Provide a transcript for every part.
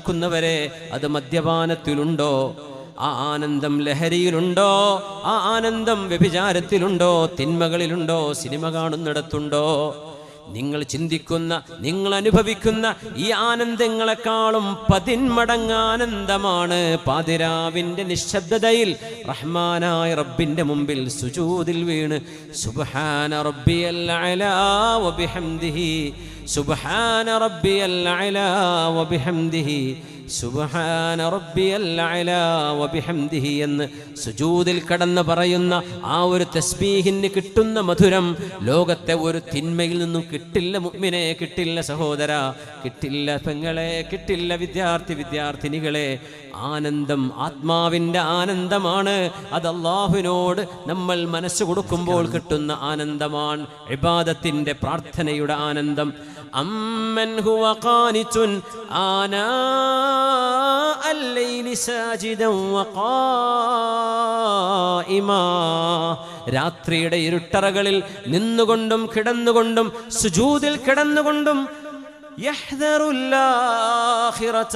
നടക്കുന്നവരെ, അത് മദ്യപാനത്തിലുണ്ടോ, ആ ആനന്ദം ലഹരിയിലുണ്ടോ, ആ ആനന്ദം വ്യഭിചാരത്തിലുണ്ടോ, തിന്മകളിലുണ്ടോ, സിനിമ കാണുന്നിടത്തുണ്ടോ? നിങ്ങൾ ചിന്തിക്കുന്ന, നിങ്ങൾ അനുഭവിക്കുന്ന ഈ ആനന്ദങ്ങളെക്കാളും 10 മടങ്ങ് ആനന്ദമാണ് പാതിരാവിൻ്റെ നിശബ്ദതയിൽ റഹ്മാനായ റബ്ബിൻ്റെ മുമ്പിൽ സുജൂദിൽ വീണ് സുബ്ഹാന റബ്ബിയൽ അലാ വബിഹംദിഹി, സുബ്ഹാന റബ്ബിയൽ അലാ വബിഹംദിഹി, സുബ്ഹാന റബ്ബിയൽ അലാ വബിഹംദിഹി എന്ന് സുജൂദിൽ കടന്ന് പറയുന്ന ആ ഒരു തസ്ബീഹിന് കിട്ടുന്ന മധുരം ലോകത്തെ ഒരു തിന്മയിൽ നിന്നും കിട്ടില്ല. മുഅ്മിനെ കിട്ടില്ല, സഹോദര കിട്ടില്ല, പെങ്ങളെ കിട്ടില്ല, വിദ്യാർത്ഥിനികളെ. ആനന്ദം ആത്മാവിൻ്റെ ആനന്ദമാണ്. അത് അല്ലാഹുവിനോട് നമ്മൾ മനസ്സ് കൊടുക്കുമ്പോൾ കിട്ടുന്ന ആനന്ദമാണ്. ഇബാദത്തിൻ്റെ, പ്രാർത്ഥനയുടെ ആനന്ദം. അമ്മൻ ഹുവ ഖാനിതുൻ ആനാ അല്ലൈലി സാജിദൻ വഖായിമാ, രാത്രിയുടെ ഇരുട്ടറകളിൽ നിന്നുകൊണ്ടും കിടന്നുകൊണ്ടും സുജൂദിൽ കിടന്നുകൊണ്ടും യഹ്ദറുൽ ആഖിറത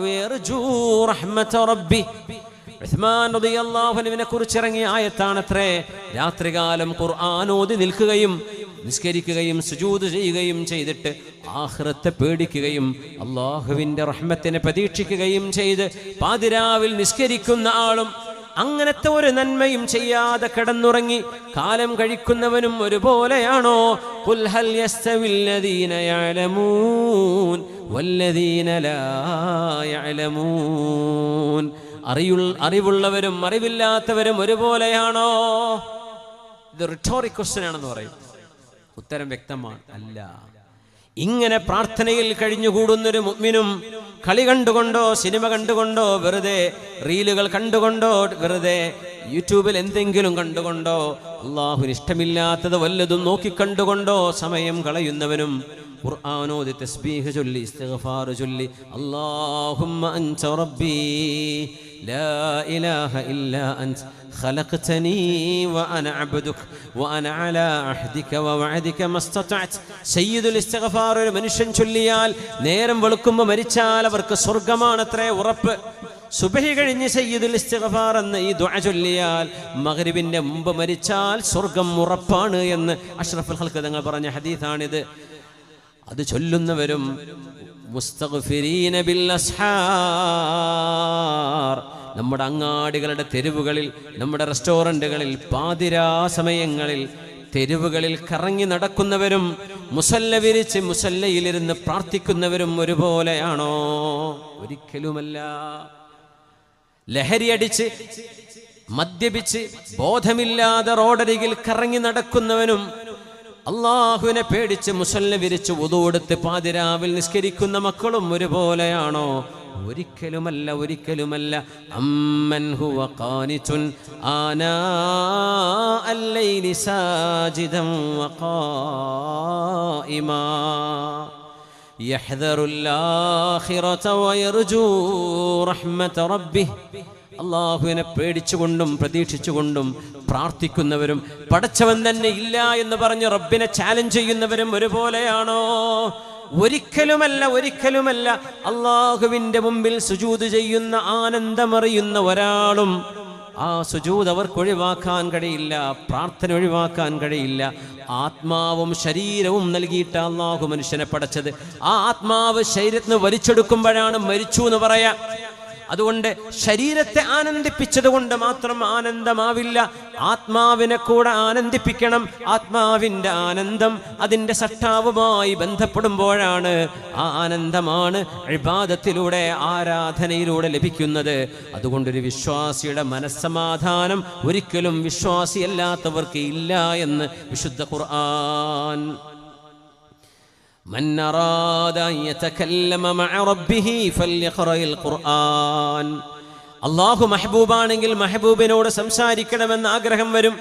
വയർജൂ റഹ്മത റബ്ബി. ഉസ്മാൻ റളിയല്ലാഹു അൻഹുവിനെ കുറിച്ച് ഇറങ്ങിയ ആയത്താണത്രേ. രാത്രികാലം ഖുർആൻ ഓതി നിൽക്കുകയും നിസ്കരിക്കുകയും സുജൂദ് ചെയ്യുകയും ചെയ്തിട്ട് ആഖിറത്തെ പേടിക്കുകയും അല്ലാഹുവിൻ്റെ റഹ്മത്തിനെ പ്രതീക്ഷിക്കുകയും ചെയ്ത് പാതിരാവിൽ നിസ്കരിക്കുന്ന ആളും അങ്ങനത്തെ ഒരു നന്മയും ചെയ്യാതെ കിടന്നുറങ്ങി കാലം കഴിക്കുന്നവനും ഒരുപോലെയാണോ? ഖുൽ ഹൽ യസ്തവില്ലദീന യഅലമൂൻ വല്ലദീന ലാ യഅലമൂൻ, അറിവുള്ളവരും അറിവില്ലാത്തവരും ഒരുപോലെയാണോ? ഇത് റിട്ടോറിക് ക്വസ്റ്റ്യൻ ആണെന്ന് പറയും. ഉത്തരം വ്യക്തമാണ്, അല്ല. ഇങ്ങനെ പ്രാർത്ഥനയിൽ കഴിഞ്ഞുകൂടുന്നൊരു മുഅ്മിനും കളി കണ്ടുകൊണ്ടോ, സിനിമ കണ്ടുകൊണ്ടോ, വെറുതെ റീലുകൾ കണ്ടുകൊണ്ടോ, വെറുതെ യൂട്യൂബിൽ എന്തെങ്കിലും കണ്ടുകൊണ്ടോ, അല്ലാഹുവിന് ഇഷ്ടമില്ലാത്തത് വല്ലതും നോക്കിക്കണ്ടുകൊണ്ടോ സമയം കളയുന്നവനും ഖുർആനോദി തസ്ബീഹ് ചൊല്ലി ഇസ്തിഗ്ഫാർ ചൊല്ലി അല്ലാഹുമ്മ അൻത റബ്ബി ലാ ഇലാഹ ഇല്ലാ അൻത ഖലഖ്തനീ വഅന അബ്ദുക വഅന അലാ അഹ്ദിക വവഅദിക മസ്തതഅത്. സയ്യിദുൽ ഇസ്തിഗ്ഫാർ ഒരു മനുഷ്യൻ ചൊല്ലിയാൽ നേരം വെളുക്കുമ്പോൾ മരിച്ചാൽ അവർക്ക് സ്വർഗ്ഗമാണത്രേ ഉറപ്പ്. സുബഹി കഴിഞ്ഞ് സയ്യിദുൽ ഇസ്തിഗ്ഫാർ എന്ന ഈ ദുആ ചൊല്ലിയാൽ മഗ്രിബിന്റെ മുമ്പ് മരിച്ചാൽ സ്വർഗ്ഗം ഉറപ്പാണ് എന്ന് അഷ്റഫുൽ ഖൽഖ് തങ്ങൾ പറഞ്ഞ ഹദീസാണിത്. അത് ചൊല്ലുന്നവരും മുസ്തഗ്ഫിരീന ബിൽ അസ്ഹാർ, നമ്മുടെ അങ്ങാടികളുടെ തെരുവുകളിൽ, നമ്മുടെ റെസ്റ്റോറൻറ്റുകളിൽ, പാതിരാ സമയങ്ങളിൽ തെരുവുകളിൽ കറങ്ങി നടക്കുന്നവരും മുസല്ല വിരിച്ച് മുസല്ലയിലിരുന്ന് പ്രാർത്ഥിക്കുന്നവരും ഒരുപോലെയാണോ? ഒരിക്കലുമല്ല. ലഹരിയടിച്ച് മദ്യപിച്ച് ബോധമില്ലാതെ റോഡരികിൽ കറങ്ങി നടക്കുന്നവനും അള്ളാഹുവിനെ പേടിച്ച് മുസല്ല വിരിച്ച് വുദൂ എടുത്ത് പാതിരാവിൽ നിസ്കരിക്കുന്ന മക്കളും ഒരുപോലെയാണോ? ഒരിക്കലുമല്ല, ഒരിക്കലുമല്ല. അമ്മൻ ഹുവ ഖാനിതുൻ ആനാ അല്ലൈലി സാജിദൻ വഖായിമാ യഹ്ദറുൽ ആഖിറത വയർജൂ റഹ്മത റബ്ബിഹി. അള്ളാഹുവിനെ പേടിച്ചുകൊണ്ടും പ്രതീക്ഷിച്ചുകൊണ്ടും പ്രാർത്ഥിക്കുന്നവരും പടച്ചവൻ തന്നെ ഇല്ല എന്ന് പറഞ്ഞ് റബ്ബിനെ ചാലഞ്ച് ചെയ്യുന്നവരും ഒരുപോലെയാണോ? ഒരിക്കലുമല്ല, ഒരിക്കലുമല്ല. അള്ളാഹുവിൻ്റെ മുമ്പിൽ സുജൂദ് ചെയ്യുന്ന ആനന്ദമറിയുന്ന ഒരാളും ആ സുജൂദ് അവർക്ക് ഒഴിവാക്കാൻ കഴിയില്ല, പ്രാർത്ഥന ഒഴിവാക്കാൻ കഴിയില്ല. ആത്മാവും ശരീരവും നൽകിയിട്ട് അള്ളാഹു മനുഷ്യനെ പടച്ചത്. ആ ആത്മാവ് ശരീരത്തിന് വലിച്ചെടുക്കുമ്പോഴാണ് മരിച്ചു എന്ന് പറയാം. അതുകൊണ്ട് ശരീരത്തെ ആനന്ദിപ്പിച്ചത് കൊണ്ട് മാത്രം ആനന്ദമാവില്ല, ആത്മാവിനെ കൂടെ ആനന്ദിപ്പിക്കണം. ആത്മാവിൻ്റെ ആനന്ദം അതിൻ്റെ സട്ടാവുമായി ബന്ധപ്പെടുമ്പോഴാണ് ആ ആനന്ദമാണ് ഇബാദത്തിലൂടെ, ആരാധനയിലൂടെ ലഭിക്കുന്നത്. അതുകൊണ്ടൊരു വിശ്വാസിയുടെ മനസ്സമാധാനം ഒരിക്കലും വിശ്വാസിയല്ലാത്തവർക്ക് ഇല്ല എന്ന് വിശുദ്ധ ഖുർആൻ. من أراد أن يتكلم مع ربه فليقرأ القرآن. അള്ളാഹു മഹബൂബാണെങ്കിൽ മഹബൂബിനോട് സംസാരിക്കണമെന്ന് ആഗ്രഹം വരും.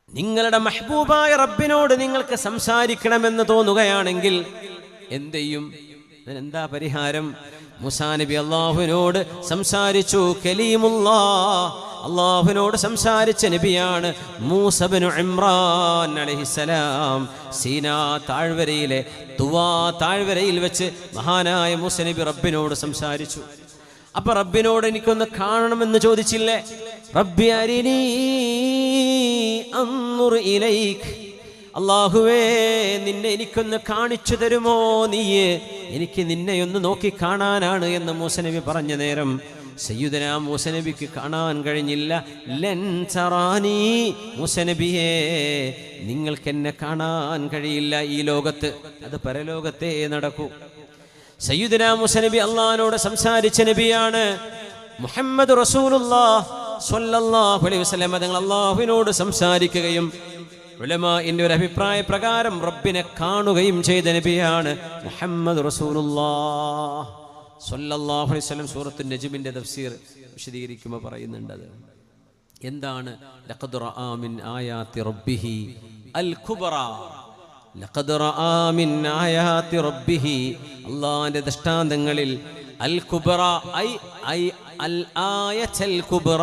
നിങ്ങളുടെ മഹബൂബായ റബ്ബിനോട് നിങ്ങൾക്ക് സംസാരിക്കണമെന്ന് തോന്നുകയാണെങ്കിൽ എന്ത് ചെയ്യും? എന്താ പരിഹാരം? മൂസാ നബി അള്ളാഹുവിനോട് സംസാരിച്ചു. കലീമുല്ലാഹ്, അള്ളാഹുവിനോട് സംസാരിച്ച നബിയാണ് മൂസ ഇബ്നു ഇമ്രാൻ അലൈഹിസ്സലാം. സീനാ താഴ്വരയിലെ തുവാ താഴ്വരയിൽ വെച്ച് മഹാനായ മൂസ നബി റബ്ബിനോട് സംസാരിച്ചു. അപ്പൊ റബ്ബിനോട് എനിക്കൊന്ന് കാണണമെന്ന് ചോദിച്ചില്ലേ? റബ്ബി അരിനീ അൻദുർ ഇലൈക്, അല്ലാഹുവേ നിന്നെ എനിക്കൊന്ന് കാണിച്ചു തരുമോ നീയെ, എനിക്ക് നിന്നെയൊന്ന് നോക്കി കാണാനാണ് എന്ന് മൂസ നബി പറഞ്ഞ നേരം സയ്യിദനാ മൂസ നബിക്ക് കാണാൻ കഴിഞ്ഞില്ല. ലൻ തറാനീ, മൂസ നബിയേ നിങ്ങൾക്ക് എന്നെ കാണാൻ കഴിയില്ല ഈ ലോകത്ത്, അത് പരലോകത്തേ നടക്കൂ. സയ്യിദനാ മൂസ നബി അള്ളാഹിനോട് സംസാരിച്ച നബിയാണ്. മുഹമ്മദ് റസൂലുള്ളാഹി സ്വല്ലല്ലാഹു അലൈഹി വസല്ലം തങ്ങൾ അള്ളാഹുവിനോട് സംസാരിക്കുകയും ഉലമാഇന്റെ ഒരു അഭിപ്രായ പ്രകാരം റബ്ബിനെ കാണുകയും ചെയ്ത നബിയാണ് മുഹമ്മദ് റസൂലുള്ളാഹി സ്വല്ലല്ലാഹു അലൈഹി വസല്ലം. സൂറത്തുൻ നജ്മിന്റെ തഫ്സീർ വിശദീകരിക്കുമ്പോൾ പറയുന്നുണ്ട് അത് എന്താണ്. ലഖദ് റആ മിൻ ആയാതി റബ്ബിഹി അൽ കുബ്റ, ലഖദ് റആ മിൻ ആയാതി റബ്ബിഹി, അല്ലാഹുവിന്റെ ദൃഷ്ടാന്തങ്ങളിൽ അൽ കുബ്റ ഐ അൽ ആയത്തുൽ കുബ്റ,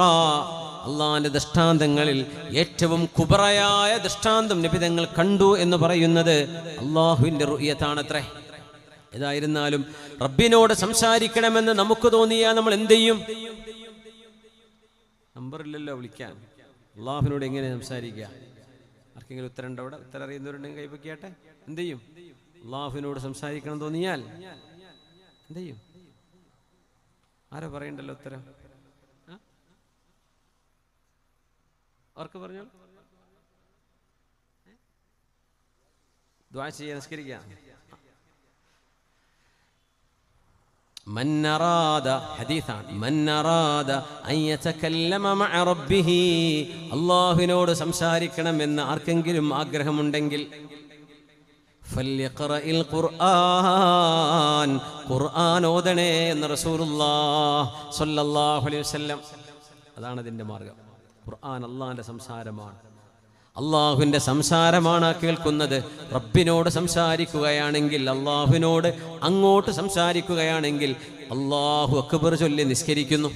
അള്ളാഹിന്റെ ദൃഷ്ടാന്തങ്ങളിൽ ഏറ്റവും കുബറയായ ദൃഷ്ടാന്തം നബി തങ്ങൾ കണ്ടു എന്ന് പറയുന്നത് അള്ളാഹുവിന്റെ റുയത്താണത്രേ. ഏതായിരുന്നാലും റബ്ബിനോട് സംസാരിക്കണമെന്ന് നമുക്ക് തോന്നിയാൽ നമ്മൾ എന്ത് ചെയ്യും? നമ്പറില്ലല്ലോ വിളിക്കാൻ. അള്ളാഹുവിനോട് എങ്ങനെ സംസാരിക്കുക? ആർക്കെങ്കിലും ഉത്തരം ഉണ്ടോ? അവിടെ ഉത്തരം അറിയുന്നവരുണ്ടെങ്കിൽ കൈവയ്ക്കട്ടെ. എന്ത് ചെയ്യും? അള്ളാഹുവിനോട് സംസാരിക്കണം തോന്നിയാൽ എന്ത് ചെയ്യും? ആരോ പറയണ്ടല്ലോ ഉത്തരം. അവർക്ക് പറഞ്ഞു ദുആ ചെയ്യാൻ നിസ്കരിക്കാം. മൻ അറാദ ഹദീസാണ്, മൻ അറാദ അൻ യതകല്ലമ മഅ റബ്ബിഹി, അല്ലാഹുവിനോട് സംസാരിക്കണം എന്ന് ആർക്കെങ്കിലും ആഗ്രഹമുണ്ടെങ്കിൽ ഫൽയഖറഇൽ ഖുർആൻ, ഖുർആൻ ഓതണേ എന്ന് റസൂലുള്ളാഹി സ്വല്ലല്ലാഹു അലൈഹി വസല്ലം. അതാണ് അതിൻ്റെ മാർഗം. ഖുർആൻ അള്ളാഹിൻ്റെ സംസാരമാണ്, അള്ളാഹുവിൻ്റെ സംസാരമാണ് കേൾക്കുന്നത്. റബ്ബിനോട് സംസാരിക്കുകയാണെങ്കിൽ, അള്ളാഹുവിനോട് അങ്ങോട്ട് സംസാരിക്കുകയാണെങ്കിൽ അള്ളാഹു അക്ബർ ചൊല്ലി നിസ്കരിക്കുന്നു.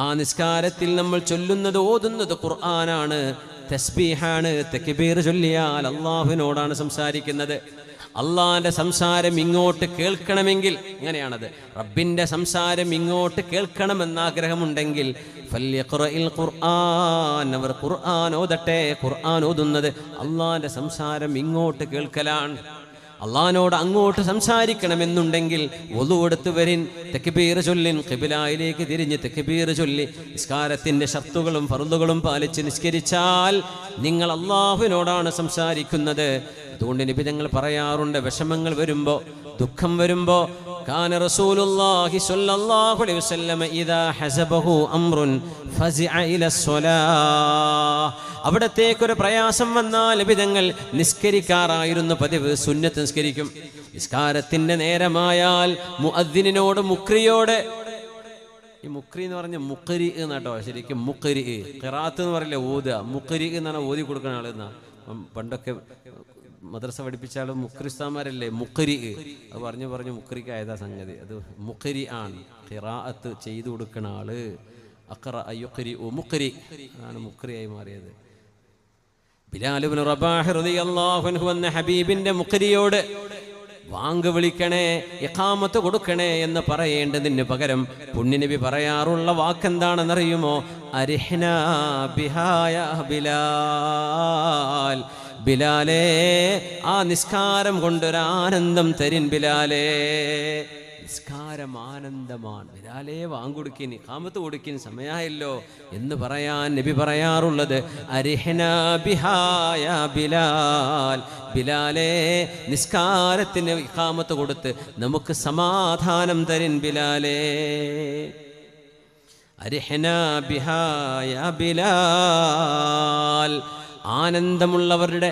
ആ നിസ്കാരത്തിൽ നമ്മൾ ചൊല്ലുന്നത് ഓതുന്നത് ഖുർആനാണ്, തസ്ബീഹാണ്. തക്ബീർ ചൊല്ലിയാൽ അള്ളാഹുവിനോടാണ് സംസാരിക്കുന്നത്. അള്ളാഹിന്റെ സംസാരം ഇങ്ങോട്ട് കേൾക്കണമെങ്കിൽ എങ്ങനെയാണത്? റബ്ബിന്റെ സംസാരം ഇങ്ങോട്ട് കേൾക്കണമെന്നാഗ്രഹമുണ്ടെങ്കിൽ ഫൽയഖറഇൽ ഖുർആൻ, അവർ ഖുർആൻ ഓതട്ടെ. ഖുർആൻ ഓതുന്നത് അള്ളാഹിന്റെ സംസാരം ഇങ്ങോട്ട് കേൾക്കലാണ്. അള്ളാഹിനോട് അങ്ങോട്ട് സംസാരിക്കണമെന്നുണ്ടെങ്കിൽ വുളു എടുത്ത് വരിൻ, തക്ബീർ ചൊല്ലിൻ, ഖിബ്ലയിലേക്ക് തിരിഞ്ഞ് തക്ബീർ ചൊല്ലി നിസ്കാരത്തിന്റെ ശർത്തുകളും ഫർളുകളും പാലിച്ച് നിസ്കരിച്ചാൽ നിങ്ങൾ അള്ളാഹുവിനോടാണ് സംസാരിക്കുന്നത്. അതുകൊണ്ട് നബി തങ്ങൾ പറയാറുണ്ട്, വിഷമങ്ങൾ വരുമ്പോ, ദുഃഖം വരുമ്പോ, കാന റസൂലുള്ളാഹി സ്വല്ലല്ലാഹു അലൈഹി വസല്ലം ഇദാ ഹസബഹു അംറുൻ ഫസിഅ ഇലസ്സലാഹ്, അവിടത്തേക്കൊരു പ്രയാസം വന്നാൽ നബി തങ്ങൾ നിസ്കരിക്കാറായിരുന്നു പതിവ്. സുന്നത്ത് നിസ്കരിക്കും. നിസ്കാരത്തിന്റെ നേരമായാൽ മുഅദ്ദിനോട്, മുക്രിയോട്, ഈ മുക്രി എന്ന് പറഞ്ഞ മുക്രി എന്നാട്ടോ, ശരിക്കും മുക്രി, ഖിറാത്ത് എന്ന് പറയില്ല, ഓതുക. മുക്രി എന്നാണ് ഓതി കൊടുക്കുന്ന ആളെന്നാ. പണ്ടൊക്കെ മദ്രസ പഠിപ്പിച്ചാലും മുക്രിസ്താന്മാരല്ലേ മുക്രി, അത് പറഞ്ഞു മുക്രിക്കായതാ സംഗതി. അത് മുക്രി ആണ്, ഖിറാഅത്ത് ചെയ്തു കൊടുക്കുന്ന ആള്. അഖറ യുഖ്രി മുക്രി, അതാണ് മുക്രിയായി മാറിയത്. ബിലാൽ ഇബ്നു റബാഹ് റളിയല്ലാഹു അൻഹു എന്ന ഹബീബിന്റെ മുക്രിയോട് വാങ്ക് വിളിക്കണേ, ഇഖാമത്ത് കൊടുക്കണേ എന്ന് പറയേണ്ടതിന് പകരം പുണ്യനബി പറയാറുള്ള വാക്കെന്താണെന്നറിയുമോ? അരിഹ്നാ ബിഹാ യാ ബിലാൽ, ബിലാലേ ആ നിസ്കാരം കൊണ്ടൊരാനന്ദം തരിൻ ബിലാലേ. നിസ്കാരം ആനന്ദമാണ്. ബിലാലേ വാങ്കൊടുക്കിന്, ഇഖാമത്ത് കൊടുക്കിന്, സമയമായല്ലോ എന്ന് പറയാൻ നബി പറയാറുള്ളത് അരിഹ്നാ ബിഹാ യാ ബിലാൽ, ബിലാലേ നിസ്കാരത്തിന് ഇഖാമത്ത് കൊടുത്ത് നമുക്ക് സമാധാനം തരിൻ ബിലാലേ. അരിഹ്നാ ബിഹാ യാ ബിലാൽ, ആനന്ദമുള്ളവരുടെ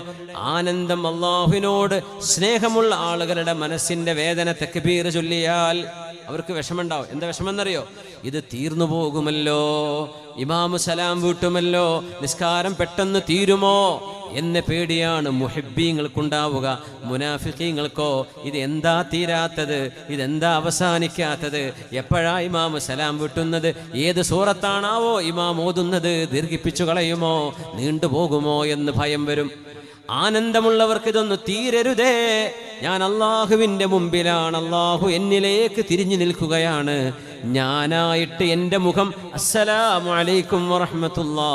ആനന്ദം, അള്ളാഹുവിനോട് സ്നേഹമുള്ള ആളുകളുടെ മനസ്സിന്റെ വേദന തക്ബീർ ചൊല്ലിയാൽ അവർക്ക് വിഷമമുണ്ടാവും. എന്താ വിഷമെന്നറിയോ? ഇത് തീർന്നു പോകുമല്ലോ, ഇമാമു സലാം വീട്ടുമല്ലോ, നിസ്കാരം പെട്ടെന്ന് തീരുമോ എന്ന പേടിയാണ് മുഹിബ്ബീങ്ങൾക്കുണ്ടാവുക. മുനാഫിഖീങ്ങൾക്കോ ഇത് എന്താ തീരാത്തത്, ഇതെന്താ അവസാനിക്കാത്തത്, എപ്പോഴാ ഇമാമു സലാം വീട്ടുന്നത്, ഏത് സൂറത്താണാവോ ഇമാം ഓതുന്നത്, ദീർഘിപ്പിച്ചു കളയുമോ, നീണ്ടുപോകുമോ എന്ന് ഭയം വരും. ആനന്ദമുള്ളവർക്ക് ഇതൊന്ന് തീരരുതേ. ഞാൻ അള്ളാഹുവിൻ്റെ മുമ്പിലാണ്, അള്ളാഹു എന്നിലേക്ക് തിരിഞ്ഞു നിൽക്കുകയാണ്, ഞാനായിട്ട് എൻ്റെ മുഖം അസ്സലാമു അലൈക്കും വറഹ്മത്തുള്ളാ,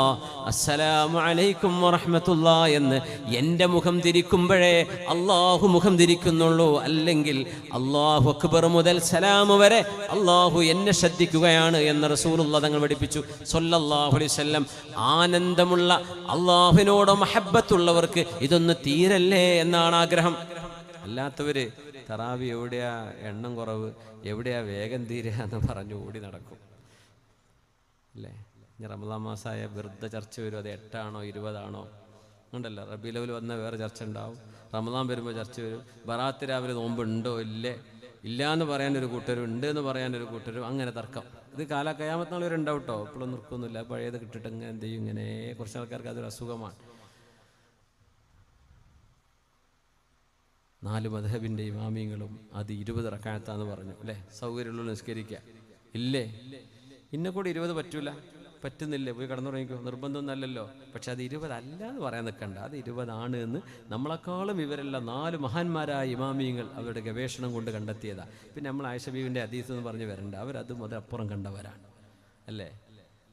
അസ്സലാമു അലൈക്കും വറഹ്മത്തുള്ളാ എന്ന് എൻ്റെ മുഖം തിരിക്കുമ്പോഴേ അള്ളാഹു മുഖം തിരിക്കുന്നുള്ളൂ. അല്ലെങ്കിൽ അല്ലാഹു അക്ബർ മുതൽ സലാമു വരെ അള്ളാഹു എന്നെ ശ്രദ്ധിക്കുകയാണ് എന്ന് റസൂലുള്ളാഹി തങ്ങൾ പഠിപ്പിച്ചു സ്വല്ലല്ലാഹു അലൈഹി വസല്ലം. ആനന്ദമുള്ള അള്ളാഹുവിനോട് മഹബ്ബത്തുള്ളവർക്ക് ഇതൊന്ന് തീരല്ലേ എന്നാണ് ആഗ്രഹം. അല്ലാത്തവർ തറാവി എവിടെയാ എണ്ണം കുറവ്, എവിടെയാ വേഗം തീരുക എന്ന് പറഞ്ഞു ഓടി നടക്കും അല്ലേ. ഇനി റമദാൻ മാസമായ വെറുതെ ചർച്ച വരും, അത് 8 ആണോ 20 ആണോ ഉണ്ടല്ലോ. റബീഉൽ അവ്വൽ വന്ന വേറെ ചർച്ച ഉണ്ടാവും, റമദാൻ വരുമ്പോൾ ചർച്ച വരും. ബറാത്ത് രാവിലെ നോമ്പുണ്ടോ ഇല്ലേ, ഇല്ല എന്ന് പറയാനൊരു കൂട്ടരും ഉണ്ട് എന്ന് പറയാനൊരു കൂട്ടരും, അങ്ങനെ തർക്കം. ഇത് കാലക്കയാമത്ത് നാൾ വരെ ഉണ്ടാവും കേട്ടോ, ഇപ്പോഴും നിർക്കൊന്നുമില്ല. പഴയത് കിട്ടിയിട്ട് ഇങ്ങനെ എന്ത് ചെയ്യും, ഇങ്ങനെ കുറച്ച് ആൾക്കാർക്ക് അതൊരു അസുഖമാണ്. 4 മദ്ഹബിൻ്റെ ഇമാമിങ്ങളും അത് 20 റക്അത്താന്ന് പറഞ്ഞു അല്ലേ. സൗകര്യമുള്ള നിസ്കരിക്കുക ഇല്ലേ, ഇന്നെ കൂടി 20 പറ്റൂല, പറ്റുന്നില്ലേ, പോയി കടന്നുറങ്ങിക്കോ, നിർബന്ധമൊന്നുമല്ലല്ലോ. പക്ഷെ അത് 20 അല്ല എന്ന് പറയാൻ നിൽക്കണ്ട, അത് 20 ആണ് എന്ന് നമ്മളെക്കാളും ഇവരെല്ലാം 4 മഹാന്മാരായ ഇമാമിയങ്ങൾ അവരുടെ ഗവേഷണം കൊണ്ട് കണ്ടെത്തിയതാണ്. പിന്നെ നമ്മൾ ആയിഷ ബീവിൻ്റെ ഹദീസ് എന്ന് പറഞ്ഞ് വരണ്ട, അവരത് മുതലപ്പുറം കണ്ടവരാണ് അല്ലേ.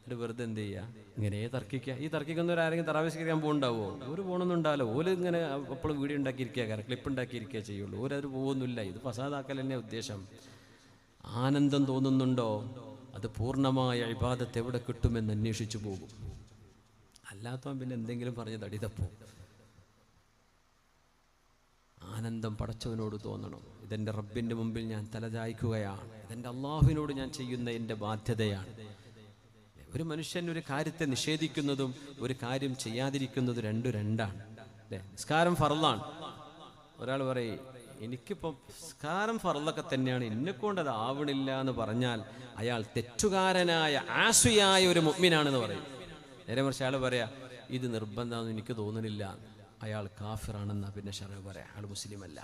എന്നിട്ട് വെറുതെ എന്ത് ചെയ്യുക, ഇങ്ങനെ തർക്കിക്കുക. ഈ തർക്കിക്കുന്നവരാരെങ്കിലും തറാവിസ്കരിക്കാൻ പോകുന്നുണ്ടാവുമോ? ഒരു പോകണമെന്നും ഉണ്ടാവില്ല. ഓല് ഇങ്ങനെ എപ്പോഴും വീഡിയോ ഉണ്ടാക്കിയിരിക്കുക, ക്ലിപ്പ് ഉണ്ടാക്കിയിരിക്കുക ചെയ്യുള്ളൂ. ഓരത് പോകുന്നില്ല. ഇത് ഫസാദാക്കൽ തന്നെ ഉദ്ദേശം. ആനന്ദം തോന്നുന്നുണ്ടോ, അത് പൂർണ്ണമായ ഇബാദത്ത് എവിടെ കിട്ടുമെന്ന് അന്വേഷിച്ചു പോകും. അല്ലാത്തവൻ പിന്നെ എന്തെങ്കിലും പറഞ്ഞ് തടിതപ്പോ. ആനന്ദം പടച്ചവനോട് തോന്നണം. ഇതെൻ്റെ റബ്ബിൻ്റെ മുമ്പിൽ ഞാൻ തലചായ്ക്കുകയാണ്, ഇതെൻ്റെ അള്ളാഹുവിനോട് ഞാൻ ചെയ്യുന്ന എൻ്റെ ബാധ്യതയാണ്. ഒരു മനുഷ്യൻ ഒരു കാര്യത്തെ നിഷേധിക്കുന്നതും ഒരു കാര്യം ചെയ്യാതിരിക്കുന്നതും രണ്ടാണ് അല്ലേ. നിസ്കാരം ഫർളാണ്. ഒരാൾ പറയും എനിക്കിപ്പോൾ നിസ്കാരം ഫർളൊക്കെ തന്നെയാണ്, എന്നെക്കൊണ്ട് അത് ആവണില്ല എന്ന് പറഞ്ഞാൽ അയാൾ തെറ്റുകാരനായ ആസുയായ ഒരു മുഅ്മിനാണെന്ന് പറയും. നേരെ മറിച്ച് അയാൾ പറയാ ഇത് നിർബന്ധമാണെന്ന് എനിക്ക് തോന്നുന്നില്ല, അയാൾ കാഫിറാണെന്നാ പിന്നെ ശറഅ് പറയാം, അയാൾ മുസ്ലിം അല്ല.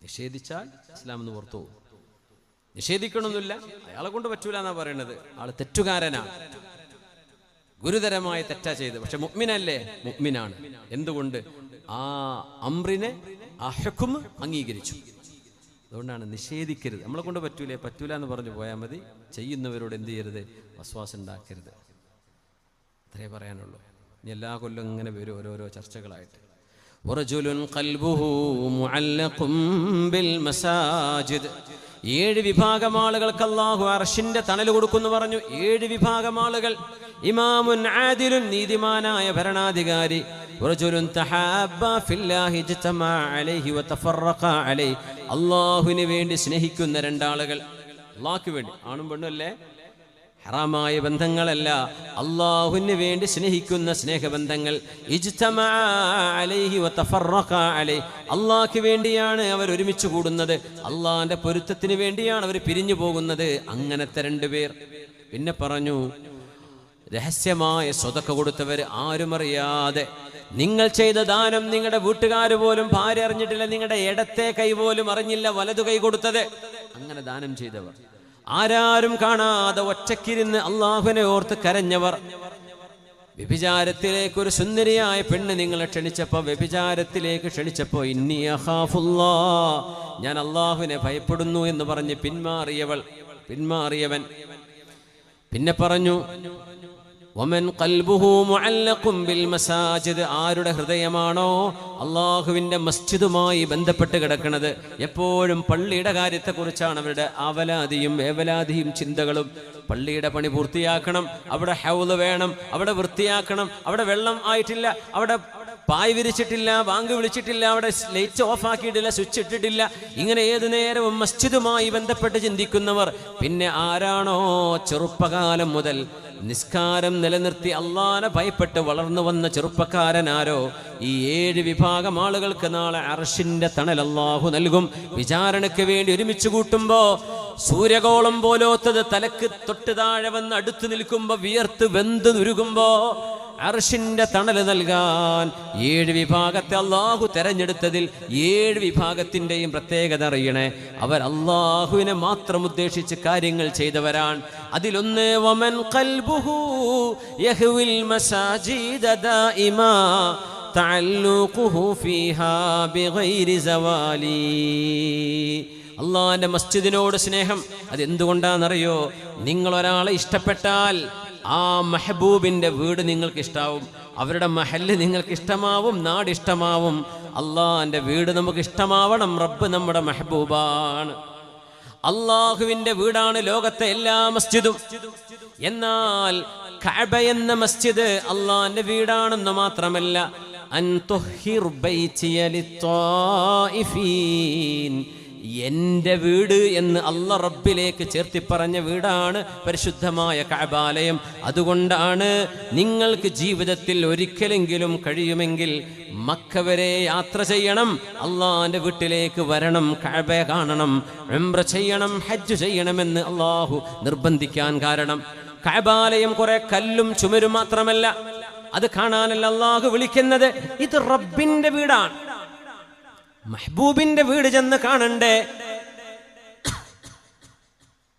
നിഷേധിച്ചാൽ ഇസ്ലാം എന്ന് പുറത്തു പോകും. നിഷേധിക്കണമെന്നില്ല, അയാളെ കൊണ്ട് പറ്റൂല എന്നാ പറയണത്, ആള് തെറ്റുകാരനാണ്, ഗുരുതരമായ തെറ്റാ ചെയ്ത്. പക്ഷെ മുഅ്മിനല്ലേ, മുഅ്മിനാണ്. എന്തുകൊണ്ട്? ആ അംറിനെ, ആ ഹുക്ം അംഗീകരിച്ചു. അതുകൊണ്ടാണ് നിഷേധിക്കരുത്. നമ്മളെ കൊണ്ട് പറ്റൂല എന്ന് പറഞ്ഞു പോയാൽ മതി. ചെയ്യുന്നവരോട് എന്ത് ചെയ്യരുത്, വസ്വാസം ഉണ്ടാക്കരുത്. അത്രേ പറയാനുള്ളൂ. ഇനി എല്ലാ കൊല്ലം ഇങ്ങനെ വരും ഓരോരോ ചർച്ചകളായിട്ട്. വറജുലുൻ ഖൽബുഹു മുഅല്ലഖും ബിൽ മസാജിദ്. 7 വിഭാഗം ആളുകൾക്ക് അല്ലാഹു അർശിന്റെ തണൽ കൊടുക്കുന്നു പറഞ്ഞു. 7 വിഭാഗം ആളുകൾ. ഇമാമുൻ ആദിലുൻ, നീതിമാനായ ഭരണാധികാരി. വറജുലുൻ തഹാബ്ബ ഫില്ലാഹി ഇജ്തമാ അലൈഹി വതഫറഖ അലൈഹി. അല്ലാഹുവിന് വേണ്ടി സ്നേഹിക്കുന്ന 2 ആളുകൾ. അല്ലാഹുവിന് വേണ്ടി, ആണും പെണ്ണും അല്ലേ, ഹറാമായ ബന്ധങ്ങളല്ല, അല്ലാഹുവിന് വേണ്ടി സ്നേഹിക്കുന്ന സ്നേഹബന്ധങ്ങൾ. ഇജ്തമാ അലൈഹി വതഫറഖ അലൈഹി. അല്ലാഹുവിന് വേണ്ടിയാണ് അവർ ഒരുമിച്ച് കൂടുന്നത്, അല്ലാഹുവിന്റെ പൊരുത്തത്തിന് വേണ്ടിയാണ് അവർ പിരിഞ്ഞു പോകുന്നത്. അങ്ങനത്തെ 2 പേർ. പിന്നെ പറഞ്ഞു രഹസ്യമായ സ്വതക്ക കൊടുത്തവർ, ആരും അറിയാതെ. നിങ്ങൾ ചെയ്ത ദാനം നിങ്ങളുടെ വീട്ടുകാർ പോലും, ഭാര്യ അറിഞ്ഞിട്ടില്ല, നിങ്ങളുടെ ഇടത്തെ കൈ പോലും അറിഞ്ഞില്ല വലതു കൈ കൊടുത്തത്. അങ്ങനെ ദാനം ചെയ്തവർ, ആരാരും കാണാതെ ഒറ്റക്കിരുന്ന് അള്ളാഹുവിനെ ഓർത്ത് കരഞ്ഞവർ. വ്യഭിചാരത്തിലേക്ക് ഒരു സുന്ദരിയായ പെണ്ണ് നിങ്ങളെ ക്ഷണിച്ചപ്പോൾ, വ്യഭിചാരത്തിലേക്ക് ക്ഷണിച്ചപ്പോൾ, ഇന്നി അഖാഫുല്ലാഹ്, ഞാൻ അള്ളാഹുവിനെ ഭയപ്പെടുന്നു എന്ന് പറഞ്ഞ് പിന്മാറിയവൻ. പിന്നെ പറഞ്ഞു വമൻ ഖൽബുഹു മുഅല്ലഖും ബിൽ മസാജിദ്. ആരുടെ ഹൃദയമാണോ അള്ളാഹുവിൻ്റെ മസ്ജിദുമായി ബന്ധപ്പെട്ട് കിടക്കുന്നത്, എപ്പോഴും പള്ളിയുടെ കാര്യത്തെക്കുറിച്ചാണ് അവരുടെ ഏവലാതിയും ചിന്തകളും. പള്ളിയുടെ പണി പൂർത്തിയാക്കണം, അവിടെ ഹൗള് വേണം, അവിടെ വൃത്തിയാക്കണം, അവിടെ വെള്ളം ആയിട്ടില്ല, അവിടെ പായ് വിരിച്ചിട്ടില്ല, ബാങ്ക് വിളിച്ചിട്ടില്ല, അവിടെ ലൈറ്റ് ഓഫ് ആക്കിയിട്ടില്ല, സ്വിച്ച് ഇട്ടിട്ടില്ല. ഇങ്ങനെ ഏതു നേരവും മസ്ജിദുമായി ബന്ധപ്പെട്ട് ചിന്തിക്കുന്നവർ. പിന്നെ ആരാണോ ചെറുപ്പകാലം മുതൽ നിസ്കാരം നിലനിർത്തി അള്ളാനെ ഭയപ്പെട്ട് വളർന്നു വന്ന ചെറുപ്പക്കാരനാരോ, ഈ 7 വിഭാഗം ആളുകൾക്ക് നാളെ അർശിന്റെ തണൽ അല്ലാഹു നൽകും. വിചാരണയ്ക്ക് വേണ്ടി ഒരുമിച്ച് കൂട്ടുമ്പോ സൂര്യഗോളം പോലോത്തത് തലക്ക് തൊട്ട് താഴെ വന്ന് അടുത്ത് നിൽക്കുമ്പോ വിയർത്ത് വെന്ത് നുരുകുമ്പോ അർശിന്റെ തണല് നൽകാൻ 7 വിഭാഗത്തെ അള്ളാഹു തെരഞ്ഞെടുത്തതിൽ 7 വിഭാഗത്തിന്റെയും പ്രത്യേകത അറിയണേ. അവർ അള്ളാഹുവിനെ മാത്രം ഉദ്ദേശിച്ച് കാര്യങ്ങൾ ചെയ്തവരാണ്. അതിലൊന്ന് വമൻ ഖൽബുഹു യഹ്വിൽ മസാജിദ ദായിമാ തഅല്ലുഖുഹു ഫീഹാ ബിഗൈരി സവാലി. അള്ളാഹിന്റെ മസ്ജിദിനോട് സ്നേഹം അതെന്തുകൊണ്ടാണെന്നറിയോ? നിങ്ങൾ ഒരാളെ ഇഷ്ടപ്പെട്ടാൽ ആ മെഹബൂബിന്റെ വീട് നിങ്ങൾക്ക് ഇഷ്ടാവും, അവരുടെ മഹല്ല് നിങ്ങൾക്ക് ഇഷ്ടമാവും, നാട് ഇഷ്ടമാവും. അള്ളാഹിന്റെ വീട് നമുക്ക് ഇഷ്ടമാവണം. റബ്ബ് നമ്മുടെ മെഹബൂബാണ്. അള്ളാഹുവിന്റെ വീടാണ് ലോകത്തെ എല്ലാ മസ്ജിദും. എന്നാൽ കഅബ എന്ന മസ്ജിദ് അള്ളാഹിന്റെ വീടാണെന്ന് മാത്രമല്ല, അൻ തുഹിർ ബൈതിയ ലിത്വായിഫീൻ, എൻ്റെ വീട് എന്ന് അല്ല റബ്ബിലേക്ക് ചേർത്തി പറഞ്ഞ വീടാണ് പരിശുദ്ധമായ കഅബാലയം. അതുകൊണ്ടാണ് നിങ്ങൾക്ക് ജീവിതത്തിൽ ഒരിക്കലെങ്കിലും കഴിയുമെങ്കിൽ മക്ക വരെ യാത്ര ചെയ്യണം, അള്ളാഹിന്റെ വീട്ടിലേക്ക് വരണം, കഅബ കാണണം, ഉംറ ചെയ്യണം, ഹജ്ജ് ചെയ്യണമെന്ന് അള്ളാഹു നിർബന്ധിക്കാൻ കാരണം കഅബാലയം കുറെ കല്ലും ചുമരും മാത്രമല്ല, അത് കാണാനല്ല അള്ളാഹു വിളിക്കുന്നത്. ഇത് റബ്ബിന്റെ വീടാണ്, മെഹബൂബിന്റെ വീട് ചെന്ന് കാണണ്ടേ?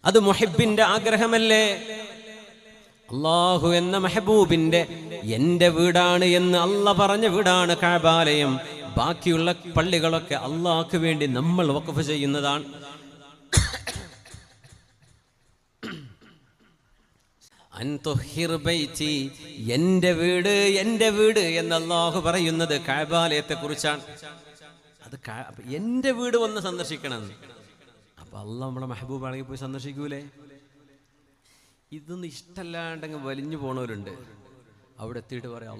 അത് മുഹിബിന്റെ ആഗ്രഹമല്ലേ? അള്ളാഹു എന്ന മെഹബൂബിന്റെ എൻ്റെ വീടാണ് എന്ന് അല്ല പറഞ്ഞ വീടാണ് കഅബാലയം. ബാക്കിയുള്ള പള്ളികളൊക്കെ അള്ളാഹ്ക്ക് വേണ്ടി നമ്മൾ വഖഫ് ചെയ്യുന്നതാണ്. എൻ്റെ വീട് എൻ്റെ വീട് എന്ന് അള്ളാഹു പറയുന്നത് കഅബാലയത്തെ കുറിച്ചാണ്. അത് എൻ്റെ വീട് വന്ന് സന്ദർശിക്കണം. അപ്പൊ അള്ളാഹ് നമ്മളെ മെഹബൂബാണെങ്കിൽ പോയി സന്ദർശിക്കൂലേ? ഇതൊന്നും ഇഷ്ടമല്ലാണ്ടെങ്കിൽ വലിഞ്ഞു പോണവരുണ്ട്. അവിടെ എത്തിയിട്ട് പറയാം,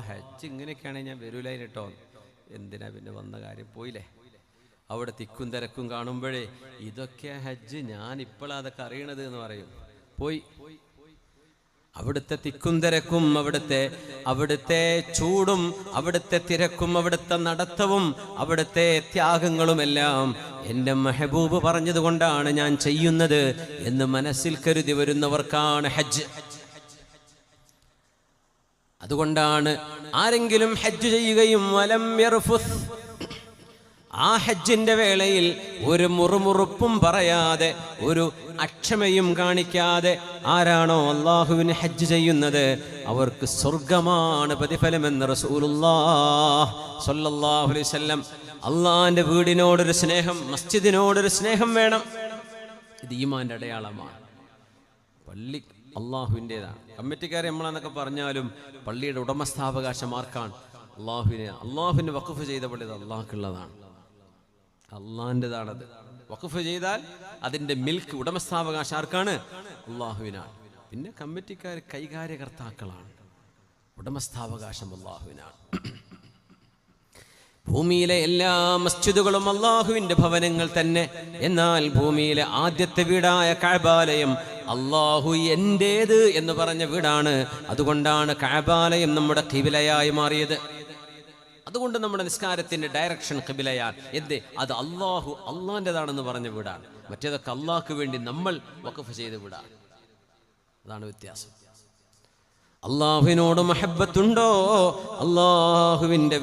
ഹജ്ജ് ഇങ്ങനെയൊക്കെയാണെങ്കിൽ ഞാൻ വരൂലായി കേട്ടോ. എന്തിനാ പിന്നെ വന്ന കാര്യം, പോയില്ലേ? അവിടെ തിക്കും തിരക്കും കാണുമ്പോഴേ ഇതൊക്കെ ഹജ്ജ്, ഞാൻ ഇപ്പോഴാണ് അതൊക്കെ അറിയണത് എന്ന് പറയും. പോയി അവിടുത്തെ തിക്കും തിരക്കും, അവിടുത്തെ ചൂടും, അവിടുത്തെ തിരക്കും, അവിടുത്തെ നടത്തവും, അവിടുത്തെ ത്യാഗങ്ങളുമെല്ലാം എൻ്റെ മെഹബൂബ് പറഞ്ഞതുകൊണ്ടാണ് ഞാൻ ചെയ്യുന്നത് എന്ന് മനസ്സിൽ കരുതി വരുന്നവർക്കാണ് ഹജ്ജ്. അതുകൊണ്ടാണ് ആരെങ്കിലും ഹജ്ജ് ചെയ്യുകയും വലം യർഫുസ്, ആ ഹജ്ജിന്റെ വേളയിൽ ഒരു മുറുമുറുപ്പും പറയാതെ, ഒരു അക്ഷമയും കാണിക്കാതെ ആരാണോ അള്ളാഹുവിന് ഹജ്ജ് ചെയ്യുന്നത് അവർക്ക് സ്വർഗമാണ് പ്രതിഫലമെന്ന് റസൂലുള്ളാഹി സ്വല്ലല്ലാഹു അലൈഹി വസല്ലം. അള്ളാഹിന്റെ വീടിനോടൊരു സ്നേഹം, മസ്ജിദിനോടൊരു സ്നേഹം വേണം. ഇത് ഈമാന്റെ അടയാളമാണ്. പള്ളി അള്ളാഹുവിൻ്റെതാണ്. കമ്മിറ്റിക്കാരെ നമ്മളെന്നൊക്കെ പറഞ്ഞാലും പള്ളിയുടെ ഉടമസ്ഥാവകാശം ആർക്കാണ്? അള്ളാഹുവിന് വഖഫ് ചെയ്ത പള്ളി അത് അള്ളാഹ്ക്കുള്ളതാണ്, അള്ളാഹിൻ്റെതാണത്. വഖഫ് ചെയ്താൽ അതിൻ്റെ മിൽക്ക് ഉടമസ്ഥാവകാശം ആർക്കാണ്? അള്ളാഹുവിനാണ്. പിന്നെ കമ്മിറ്റിക്കാർ കൈകാര്യകർത്താക്കളാണ്, ഉടമസ്ഥാവകാശം അള്ളാഹുവിനാണ്. ഭൂമിയിലെ എല്ലാ മസ്ജിദുകളും അള്ളാഹുവിൻ്റെ ഭവനങ്ങൾ തന്നെ. എന്നാൽ ഭൂമിയിലെ ആദ്യത്തെ വീടായ കഅബാലയം അള്ളാഹു എൻ്റേത് എന്ന് പറഞ്ഞ വീടാണ്. അതുകൊണ്ടാണ് കഅബാലയം നമ്മുടെ ഖിബിലയായി മാറിയത്. അതുകൊണ്ട് നമ്മുടെ നിസ്കാരത്തിന്റെ ഡയറക്ഷൻ ഖിബിലയാണ്. എന്ത്? അത് അള്ളാഹിൻ്റെതാണെന്ന് പറഞ്ഞ വീടാണ്. മറ്റേതൊക്കെ അള്ളാഹ്ക്ക് വേണ്ടി നമ്മൾ വഖഫ് ചെയ്ത വീടാണ്. അതാണ് വ്യത്യാസം. അള്ളാഹുവിനോട് മഹബ്ബത്തുണ്ടോ? അള്ളാഹുവിൻ്റെ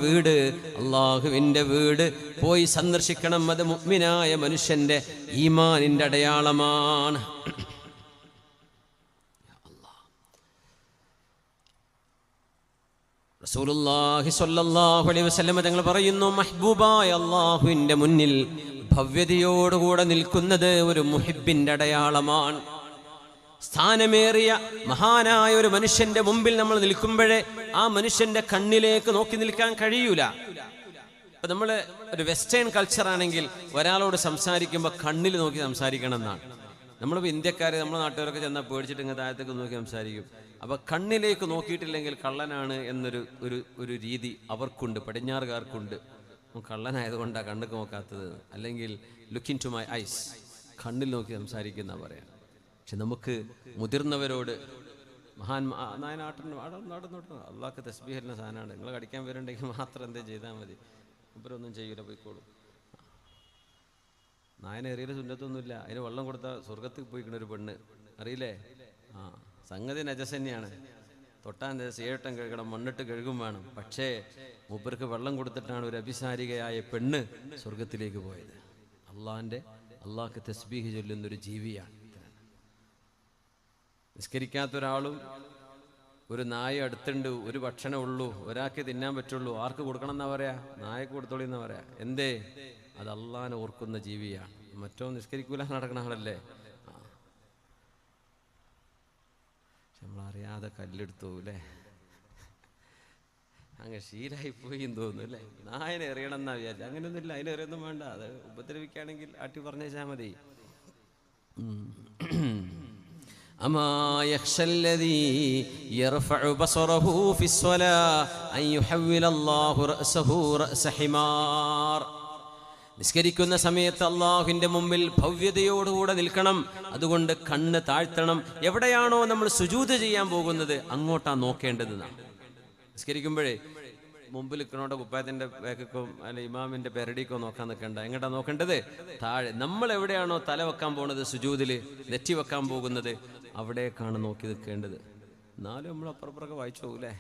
വീട് പോയി സന്ദർശിക്കണം. അത് മുഅ്മിനായ മനുഷ്യന്റെ ഈമാനിന്റെ അടയാളമാണ്. റസൂലുള്ളാഹി സ്വല്ലല്ലാഹു അലൈഹി വസല്ലം തങ്ങൾ പറയുന്നു, മഹ്ബൂബായ അള്ളാഹുവിൻ്റെ മുന്നിൽ ഭവ്യതയോടുകൂടെ നിൽക്കുന്നത് ഒരു മുഹിബിന്റെ അടയാളമാണ്. സ്ഥാനമേറിയ മഹാനായ ഒരു മനുഷ്യന്റെ മുമ്പിൽ നമ്മൾ നിൽക്കുമ്പോഴേ ആ മനുഷ്യന്റെ കണ്ണിലേക്ക് നോക്കി നിൽക്കാൻ കഴിയൂല. ഇപ്പൊ നമ്മള് ഒരു വെസ്റ്റേൺ കൾച്ചറാണെങ്കിൽ ഒരാളോട് സംസാരിക്കുമ്പോൾ കണ്ണിൽ നോക്കി സംസാരിക്കണം എന്നാണ്. നമ്മളിപ്പോൾ ഇന്ത്യക്കാരെ, നമ്മുടെ നാട്ടുകാരൊക്കെ ചെന്നാൽ പേടിച്ചിട്ട് ഇങ്ങനെ താഴത്തേക്ക് നോക്കി സംസാരിക്കും. അപ്പൊ കണ്ണിലേക്ക് നോക്കിയിട്ടില്ലെങ്കിൽ കള്ളനാണ് എന്നൊരു ഒരു രീതി അവർക്കുണ്ട്, പടിഞ്ഞാറുകാർക്കുണ്ട്. കള്ളനായതുകൊണ്ടാണ് കണ്ണുക്ക് നോക്കാത്തത്. അല്ലെങ്കിൽ look into my eyes, കണ്ണിൽ നോക്കി സംസാരിക്കുന്ന പറയാം. പക്ഷെ നമുക്ക് മുതിർന്നവരോട്, അള്ളാഹ്ക്ക് തസ്ബീഹുള്ള സാധനമാണ്. നിങ്ങൾ കടിക്കാൻ വരുന്നുണ്ടെങ്കിൽ മാത്രം എന്തേ ചെയ്താൽ മതി, ഇവരൊന്നും ചെയ്യൂല, പോയിക്കോളും. നായനെറിയൽ സുന്നത്തൊന്നുമില്ല. അതിന് വെള്ളം കൊടുത്താൽ സ്വർഗത്തിൽ പോയിക്കണ ഒരു പെണ്ണ് അറിയില്ലേ? സംഗതി നജസ് തന്നെയാണ്. തൊട്ടാൻ നജസ് 7 വട്ടം കഴുകണം, മണ്ണിട്ട് കഴുകും വേണം. പക്ഷേ മൂപ്പർക്ക് വെള്ളം കൊടുത്തിട്ടാണ് ഒരു അഭിസാരികയായ പെണ്ണ് സ്വർഗത്തിലേക്ക് പോയത്. അള്ളാഹ്ക്ക് തസ്ബീഹ് ചൊല്ലുന്നൊരു ജീവിയാണ്. നിസ്കരിക്കാത്ത ഒരാളും ഒരു നായ അടുത്തുണ്ട്, ഒരു ഭക്ഷണം ഉള്ളൂ, ഒരാൾക്ക് തിന്നാൻ പറ്റുള്ളൂ, ആർക്ക് കൊടുക്കണം എന്നാ പറയാ? നായക്ക് കൊടുത്തോളി എന്നാ പറയാ. എന്തേ? അത് അള്ളാഹിനെ ഓർക്കുന്ന ജീവിയാണ്. മറ്റോ നിസ്കരിക്കൂല നടക്കണ ആളല്ലേ. നമ്മളറിയാതെ കല്ലെടുത്തു അല്ലേ? അങ്ങനെ ശീലായിപ്പോയി എന്ന് തോന്നുന്നു അല്ലേ? നായനെ എറിയണം എന്നാ വിചാരിച്ചു. അങ്ങനെയൊന്നുമില്ല, അതിനെറിയൊന്നും വേണ്ട. അത് ഉപദ്രവിക്കുകയാണെങ്കിൽ ആട്ടി പറഞ്ഞേച്ചാൽ മതി. أما يخشى الذي يرفع بصره في الصلاة أن يحول الله رأسه رأس حمار. നിസ്കരിക്കുന്ന സമയത്ത് അള്ളാഹുവിൻ്റെ മുമ്പിൽ ഭവ്യതയോടുകൂടെ നിൽക്കണം. അതുകൊണ്ട് കണ്ണ് താഴ്ത്തണം. എവിടെയാണോ നമ്മൾ സുജൂദ് ചെയ്യാൻ പോകുന്നത് അങ്ങോട്ടാണ് നോക്കേണ്ടത്. നിസ്കരിക്കുമ്പോഴേ മുമ്പിൽ നിൽക്കണോടെ കുപ്പായത്തിൻ്റെ ബാക്കോ അല്ലെ ഇമാമിൻ്റെ പെരടിക്കോ നോക്കാൻ നിൽക്കണ്ട. എങ്ങോട്ടാ നോക്കേണ്ടത്? താഴെ. നമ്മൾ എവിടെയാണോ തല വെക്കാൻ പോകുന്നത്, സുജൂദിൽ നെറ്റി വെക്കാൻ പോകുന്നത്, അവിടേക്കാണ് നോക്കി നിൽക്കേണ്ടത്. എന്നാലും നമ്മൾ അപ്പുറപ്പുറമൊക്കെ വായിച്ചു പോകൂലേ?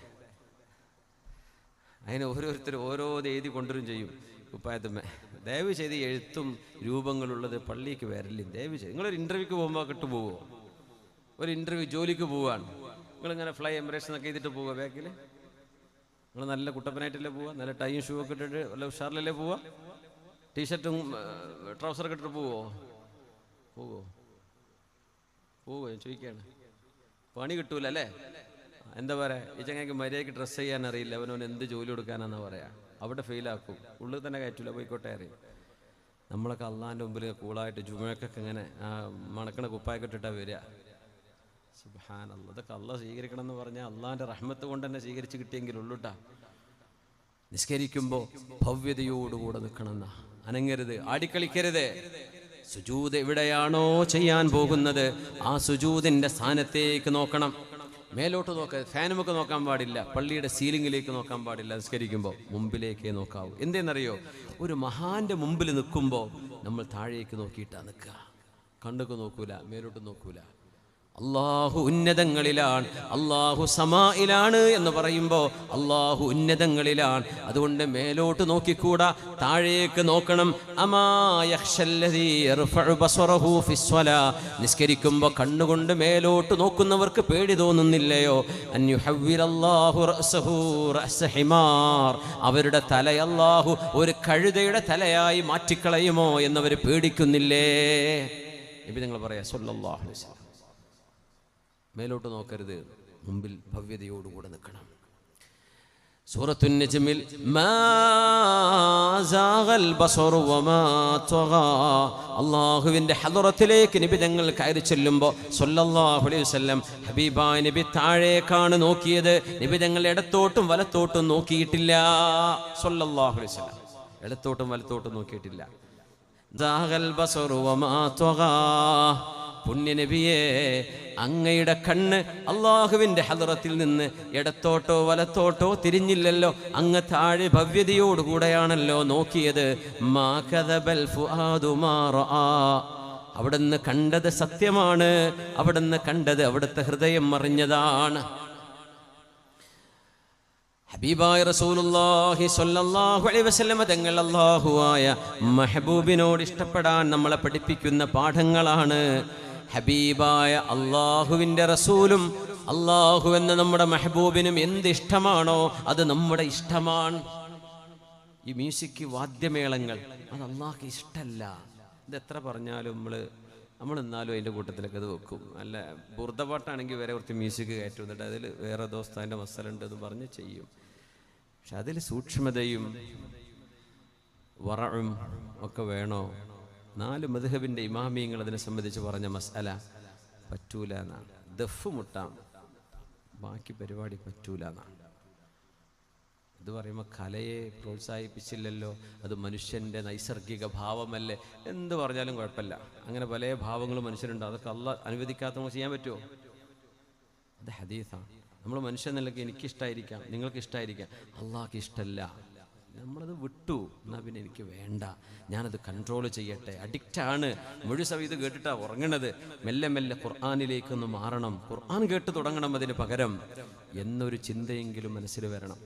അതിന് ഓരോരുത്തരും ഓരോ എഴുതി കൊണ്ടുവരും ചെയ്യും കുപ്പായത്തുമ്മേ. ദയവ് ചെയ്ത് എഴുത്തും രൂപങ്ങളുള്ളത് പള്ളിക്ക് വരല്ലേ. ദയവ് ചെയ്ത് നിങ്ങളൊരു ഇൻ്റർവ്യൂക്ക് പോകുമ്പോൾ കിട്ടുപോകുമോ? ഒരു ഇൻ്റർവ്യൂ ജോലിക്ക് പോവാണ്, നിങ്ങളിങ്ങനെ ഫ്ലൈ എമിറേറ്റ്സ് എന്നൊക്കെ ചെയ്തിട്ട് പോവുക. ബാക്കിൽ നിങ്ങൾ നല്ല കുട്ടപ്പനായിട്ടല്ലേ പോവുക? നല്ല ടൈയും ഷൂ ഒക്കെ ഇട്ടിട്ട് വല്ല ഉഷാറിലല്ലേ പോവുക? ടീഷർട്ടും ട്രൗസറൊക്കെ ഇട്ടിട്ട് പോവോ? ഞാൻ ചോദിക്കുകയാണ്. പണി കിട്ടൂല അല്ലേ? എന്താ പറയുക? ഈ ചങ്ങായിക്ക് മര്യാദയ്ക്ക് ഡ്രസ്സ് ചെയ്യാൻ അറിയില്ല, അവനവൻ എന്ത് ജോലി കൊടുക്കാനാണെന്നാ പറയാ. അവിടെ ഫെയിലാക്കും. ഉള്ളിൽ തന്നെ കയറ്റൂല, പോയിക്കോട്ടെ അറിയും. നമ്മളൊക്കെ അള്ളാഹിൻ്റെ മുമ്പിൽ കൂളായിട്ട് ജുമയ്ക്കൊക്കെ ഇങ്ങനെ മണക്കണ കുപ്പായൊക്കെ ഇട്ടിട്ടാണ് വരിക. സുബ്ഹാനല്ലാഹ്. അതൊക്കെ അള്ളാഹ് സ്വീകരിക്കണം എന്ന് പറഞ്ഞാൽ അള്ളാഹിൻ്റെ റഹ്മത്ത് കൊണ്ട് തന്നെ സ്വീകരിച്ച് കിട്ടിയെങ്കിലുള്ളൂട്ടാ. നിസ്കരിക്കുമ്പോൾ ഭവ്യതയോടുകൂടെ നിൽക്കണമെന്നാ. അനങ്ങരുത്, ആടിക്കളിക്കരുത്. സുജൂദ് എവിടെയാണോ ചെയ്യാൻ പോകുന്നത് ആ സുജൂദിൻ്റെ സ്ഥാനത്തേക്ക് നോക്കണം. മേലോട്ട് നോക്കുക. ഫാനുമൊക്കെ നോക്കാൻ പാടില്ല, പള്ളിയുടെ സീലിങ്ങിലേക്ക് നോക്കാൻ പാടില്ല. നിസ്കരിക്കുമ്പോൾ മുമ്പിലേക്കേ നോക്കാവൂ. എന്തെന്നറിയോ? ഒരു മഹാന്റെ മുമ്പിൽ നിൽക്കുമ്പോൾ നമ്മൾ താഴേക്ക് നോക്കിയിട്ടാണ് നിൽക്കുക. കണ്ണൊക്കെ നോക്കൂല, മേലോട്ട് നോക്കൂല. അള്ളാഹു ഉന്നതങ്ങളിലാണ്, അള്ളാഹു സമായിലാണ് എന്ന് പറയുമ്പോൾ അള്ളാഹു ഉന്നതങ്ങളിലാണ്. അതുകൊണ്ട് മേലോട്ട് നോക്കിക്കൂടാ, താഴേക്ക് നോക്കണം. നിസ്കരിക്കുമ്പോൾ കണ്ണുകൊണ്ട് മേലോട്ട് നോക്കുന്നവർക്ക് പേടി തോന്നുന്നില്ലയോ? അവരുടെ തല അള്ളാഹു ഒരു കഴുതയുടെ തലയായി മാറ്റിക്കളയുമോ എന്നവർ പേടിക്കുന്നില്ലേ? നബി തങ്ങൾ പറയാ സല്ലല്ലാഹു അലൈഹി വസല്ലം, മേലോട്ട് നോക്കരുത്, മുമ്പിൽ ഭവ്യതയോടുകൂടെ നിൽക്കണം. സൂറത്തുൻ നജ്മിൽ മാ സാഗൽ ബസറു വമാ തഗാ, അല്ലാഹുവിൻ്റെ ഹദറത്തിലേക്ക് നബി തങ്ങൾ കയറി ചെല്ലുമ്പോൾ സല്ലല്ലാഹു അലൈഹി വസല്ലം ഹബീബായ നബി താഴേക്കാണ് നോക്കിയത്. നബി തങ്ങൾ ഇടത്തോട്ടും വലത്തോട്ടും നോക്കിയിട്ടില്ല. സല്ലല്ലാഹു അലൈഹി വസല്ലം ഇടത്തോട്ടും വലത്തോട്ടും നോക്കിയിട്ടില്ല. സാഗൽ ബസറു വമാ തഗാ, പുണ്യ നബിയെ, അങ്ങയുടെ കണ്ണ് അള്ളാഹുവിൻ്റെ ഹദറത്തിൽ നിന്ന് ഇടത്തോട്ടോ വലത്തോട്ടോ തിരിഞ്ഞില്ലല്ലോ. അങ്ങ് താഴെ ഭവ്യതയോടുകൂടെയാണല്ലോ നോക്കിയത്. മാ കദബൽ ഫുആദു മാ റആ, അവിടുന്ന് കണ്ടത് സത്യമാണ്, അവിടുന്ന് കണ്ടത് അവിടുത്തെ ഹൃദയം അറിഞ്ഞതാണ്. ഹബീബായ റസൂലുള്ളാഹി സ്വല്ലല്ലാഹു അലൈഹി വസല്ലം തങ്ങൾ അല്ലാഹുവായ മെഹബൂബിനോട് ഇഷ്ടപ്പെടാൻ നമ്മളെ പഠിപ്പിക്കുന്ന പാഠങ്ങളാണ്. ഹബീബായ അള്ളാഹുവിൻ്റെ റസൂലും അള്ളാഹു എന്ന നമ്മുടെ മെഹബൂബിനും എന്ത് ഇഷ്ടമാണോ അത് നമ്മുടെ ഇഷ്ടമാണ്. ഈ മ്യൂസിക് വാദ്യമേളങ്ങൾ അത് അള്ളാഹ്ക്ക് ഇഷ്ടമല്ല. ഇതെത്ര പറഞ്ഞാലും നമ്മൾ എന്നാലും അതിൻ്റെ കൂട്ടത്തിലൊക്കെ അത് വെക്കും. അല്ല ബുർദപാട്ടാണെങ്കിൽ വരെ കുറച്ച് മ്യൂസിക് കയറ്റും, എന്നിട്ട് അതിൽ വേറെ ദോസ്താൻ്റെ മസലുണ്ട് എന്ന് പറഞ്ഞ് ചെയ്യും. പക്ഷെ അതിൽ സൂക്ഷ്മതയും വറഉം ഒക്കെ വേണോ? 4 മദ്ഹബിൻ്റെ ഇമാമിയങ്ങൾ അതിനെ സംബന്ധിച്ച് പറഞ്ഞ മസ്അല പറ്റൂല എന്നാണ്. ദഫ് മുട്ടാം, ബാക്കി പരിപാടി പറ്റൂല എന്നാണ്. ഇത് പറയുമ്പോൾ കലയെ പ്രോത്സാഹിപ്പിച്ചില്ലല്ലോ, അത് മനുഷ്യൻ്റെ നൈസർഗിക ഭാവമല്ലേ. എന്ത് പറഞ്ഞാലും കുഴപ്പമില്ല, അങ്ങനെ പല ഭാവങ്ങളും മനുഷ്യരുണ്ട്. അതൊക്കെ അള്ളാഹ് അനുവദിക്കാത്ത നമുക്ക് ചെയ്യാൻ പറ്റുമോ? അത് ഹദീസാണ്. നമ്മൾ മനുഷ്യൻ നിലയ്ക്ക് എനിക്കിഷ്ടമായിരിക്കാം, നിങ്ങൾക്ക് ഇഷ്ടമായിരിക്കാം, അള്ളാഹ്ക്ക് ഇഷ്ടമല്ല. നമ്മളത് വിട്ടു. എന്നാൽ പിന്നെ എനിക്ക് വേണ്ട, ഞാനത് കൺട്രോൾ ചെയ്യട്ടെ. അഡിക്റ്റാണ്. മുഴുവൻ ഇത് കേട്ടിട്ടാണ് ഉറങ്ങണത്. മെല്ലെ മെല്ലെ ഖുർആനിലേക്കൊന്ന് മാറണം, ഖുർആൻ കേട്ട് തുടങ്ങണം അതിന് പകരം എന്നൊരു ചിന്തയെങ്കിലും മനസ്സിൽ വരണം.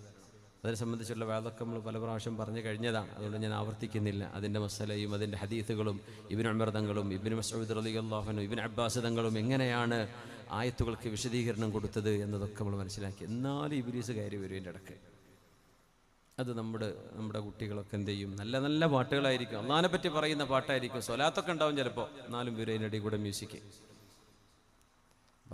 അതിനെ സംബന്ധിച്ചുള്ള വാദമൊക്കെ നമ്മൾ പല പ്രാവശ്യം പറഞ്ഞു കഴിഞ്ഞതാണ്. അതുകൊണ്ട് ഞാൻ ആവർത്തിക്കുന്നില്ല. അതിൻ്റെ മസലയും അതിൻ്റെ ഹദീസുകളും ഇബ്നു ഉമർ തങ്ങളും ഇബ്നു മസ്ഊദ് റളിയല്ലാഹു അൻഹു ഇബ്നു അബ്ബാസ് തങ്ങളും എങ്ങനെയാണ് ആയത്തുകൾക്ക് വിശദീകരണം കൊടുത്തത് എന്നതൊക്കെ നമ്മൾ മനസ്സിലാക്കി. എന്നാലും ഇബ്ലീസ് കയറി വരും എൻ്റെ ഇടയ്ക്ക്. അത് നമ്മുടെ കുട്ടികളൊക്കെ എന്ത് ചെയ്യും? നല്ല നല്ല പാട്ടുകളായിരിക്കും, അള്ളാഹിനെ പറ്റി പറയുന്ന പാട്ടായിരിക്കും, സ്വലാത്തൊക്കെ ഉണ്ടാവും ചിലപ്പോൾ. എന്നാലും വരും അതിൻ്റെ ഇടയിൽ കൂടെ മ്യൂസിക്.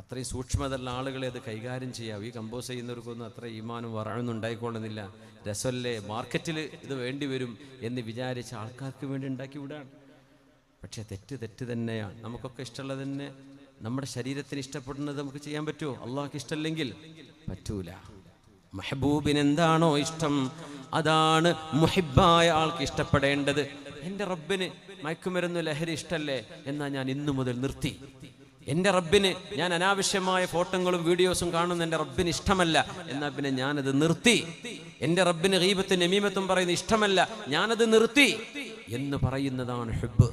അത്രയും സൂക്ഷ്മതയുള്ള ആളുകളെ അത് കൈകാര്യം ചെയ്യാം. ഈ കമ്പോസ് ചെയ്യുന്നവർക്കൊന്നും അത്ര ഈമാനും വറയൊന്നും ഉണ്ടായിക്കൊള്ളുന്നില്ല. രസമല്ലേ, മാർക്കറ്റിൽ ഇത് വേണ്ടി വരും എന്ന് വിചാരിച്ച ആൾക്കാർക്ക് വേണ്ടി ഉണ്ടാക്കി വിടാണ്. പക്ഷേ തെറ്റ് തന്നെയാണ്. നമുക്കൊക്കെ ഇഷ്ടമുള്ളത് തന്നെ, നമ്മുടെ ശരീരത്തിന് ഇഷ്ടപ്പെടുന്നത് നമുക്ക് ചെയ്യാൻ പറ്റുമോ? അള്ളാഹ്ക്ക് ഇഷ്ടമല്ലെങ്കിൽ പറ്റൂല. മെഹബൂബിന് എന്താണോ ഇഷ്ടം അതാണ് മുഹിബായ ആൾക്ക് ഇഷ്ടപ്പെടേണ്ടത്. എൻ്റെ റബ്ബിന് മയക്കുമരുന്ന് ലഹരി ഇഷ്ടമല്ലേ, എന്നാൽ ഞാൻ ഇന്നു മുതൽ നിർത്തി. എൻ്റെ റബ്ബിന് ഞാൻ അനാവശ്യമായ ഫോട്ടോകളും വീഡിയോസും കാണുന്ന എൻ്റെ റബ്ബിന് ഇഷ്ടമല്ല, എന്നാൽ പിന്നെ ഞാനത് നിർത്തി. എൻ്റെ റബ്ബിന് ഗീബത്തും നമീമത്തും പറയുന്നത് ഇഷ്ടമല്ല, ഞാനത് നിർത്തി എന്ന് പറയുന്നതാണ് ഹുബ്ബ്.